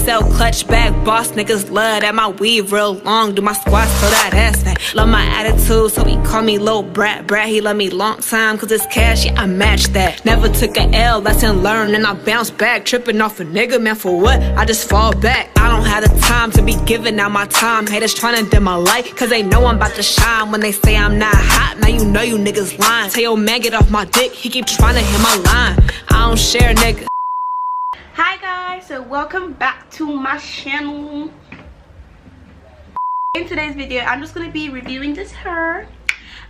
sell clutch bag, boss niggas love that my weave real long. Do my squats so that ass fat. Love my attitude, so he call me Lil Brat. Brat, he love me long time, cause it's cash, yeah, I match that. Never took a L, lesson learned, and I bounce back. Tripping off a nigga, man, for what? I just fall back. I don't have the time to be giving out my time. Haters tryna dim my light, cause they know I'm about to shine. When they say I'm not hot, now you know you niggas lying. Tell your man get off my dick, he keep trying to hit my line. I don't share, nigga. Hi guys, so welcome back to my channel. In today's video, I'm just going to be reviewing this hair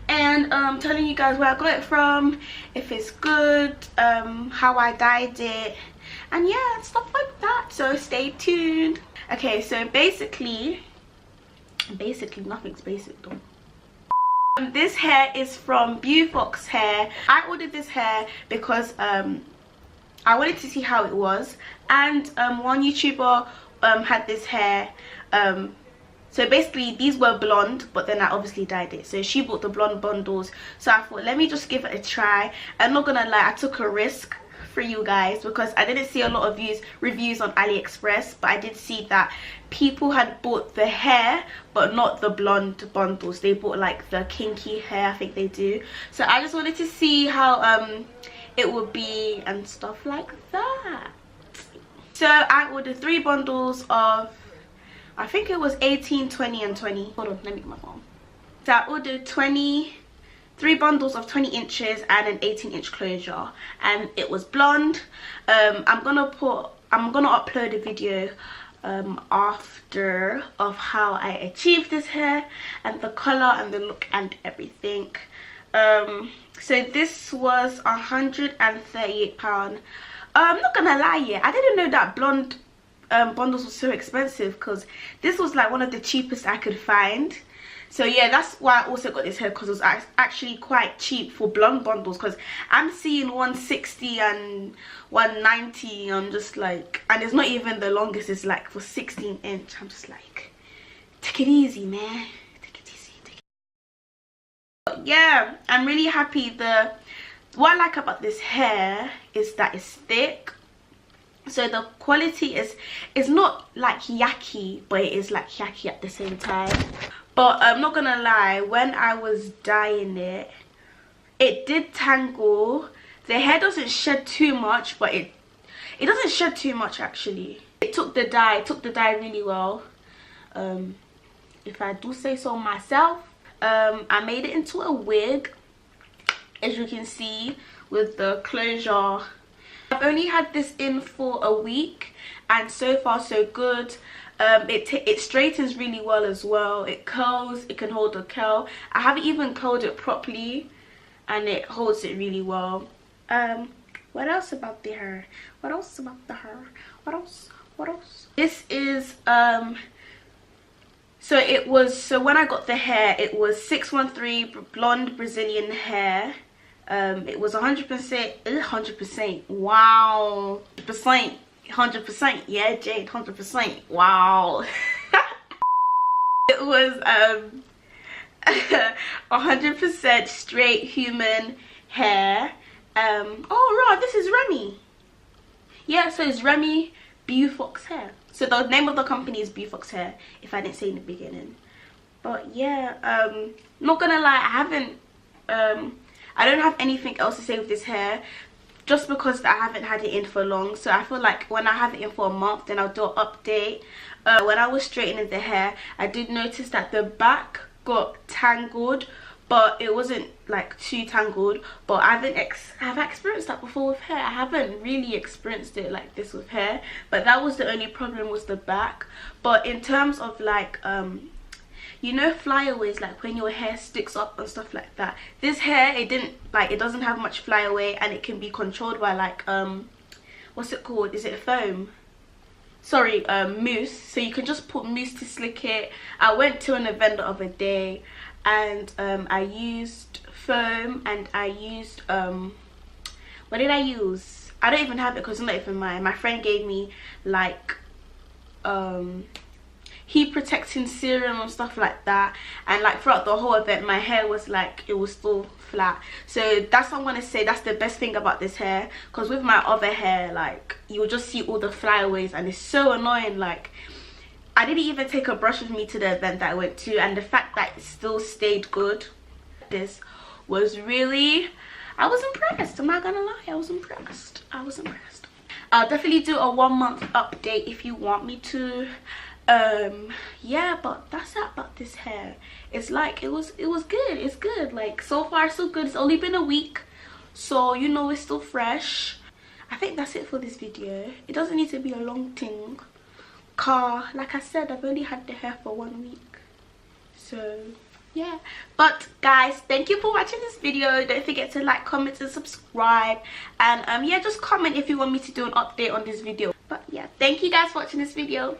and telling you guys where I got it from, if it's good, how I dyed it, and yeah, stuff like that. So stay tuned. Okay, so basically nothing's basic though. This hair is from Beaufox hair. I ordered this hair because I wanted to see how it was, and one YouTuber had this hair. So basically these were blonde, but then I obviously dyed it. So she bought the blonde bundles, so I thought let me just give it a try. I'm not gonna lie, I took a risk for you guys because I didn't see a lot of reviews on AliExpress, but I did see that people had bought the hair but not the blonde bundles. They bought like the kinky hair, I think they do. So I just wanted to see how it would be and stuff like that. So I ordered 3 bundles of, I think it was 18, 20 and 20. Hold on, let me get my phone. So I ordered 3 bundles of 20 inches and an 18-inch closure, and it was blonde. I'm gonna upload a video after of how I achieved this hair and the color and the look and everything. So this was £138. I'm not gonna lie, yeah, I didn't know that blonde bundles were so expensive, because this was like one of the cheapest I could find. So yeah, that's why I also got this hair, because it was actually quite cheap for blonde bundles, because I'm seeing 160 and 190. I'm just like, and it's not even the longest, it's like for 16 inch. I'm just like, take it easy, man, take it easy, take it. But yeah, I'm really happy. What I like about this hair is that it's thick. So the quality is not like yucky, but it is like yucky at the same time. But I'm not gonna lie, when I was dyeing it, it did tangle. The hair doesn't shed too much, but it doesn't shed too much actually. It took the dye really well, if I do say so myself. I made it into a wig, as you can see, with the closure. I've only had this in for a week, and so far so good. It straightens really well as well. It curls, it can hold a curl. I haven't even curled it properly, and it holds it really well. What else about the hair? What else about the hair? What else? This is so when I got the hair, it was 613 blonde Brazilian hair. It was 100%, wow, 100%, yeah, Jade, 100%, wow. It was 100% straight human hair. Oh right, this is Remy. Yeah, so it's Remy Beaufox hair. So the name of the company is Beaufox hair, if I didn't say in the beginning. But yeah, not gonna lie, I don't have anything else to say with this hair, just because I haven't had it in for long. So I feel like when I have it in for a month, then I'll do an update. When I was straightening the hair, I did notice that the back got tangled, but it wasn't like too tangled. But have I experienced that before with hair? I haven't really experienced it like this with hair, but that was the only problem, was the back. But in terms of like you know, flyaways, like when your hair sticks up and stuff like that, this hair, it doesn't have much flyaway, and it can be controlled by like what's it called, is it foam? Sorry, mousse. So you can just put mousse to slick it. I went to an event the other day, and I used foam, and I used what did I use? I don't even have it because it's not even mine. My friend gave me like heat protecting serum and stuff like that. And like throughout the whole event my hair was like, it was still flat. So that's what I'm gonna say, that's the best thing about this hair, because with my other hair, like you'll just see all the flyaways and it's so annoying. Like I didn't even take a brush with me to the event that I went to, and the fact that it still stayed good, this was really, I was impressed. I'm not gonna lie, I was impressed. I'll definitely do a 1 month update if you want me to. Yeah, but that's it about this hair. It's like it was good. It's good. Like so far so good. It's only been a week, so you know it's still fresh. I think that's it for this video. It doesn't need to be a long thing, car, like I said, I've only had the hair for 1 week. So yeah, but guys, thank you for watching this video. Don't forget to like, comment and subscribe, and yeah, just comment if you want me to do an update on this video. But yeah, thank you guys for watching this video.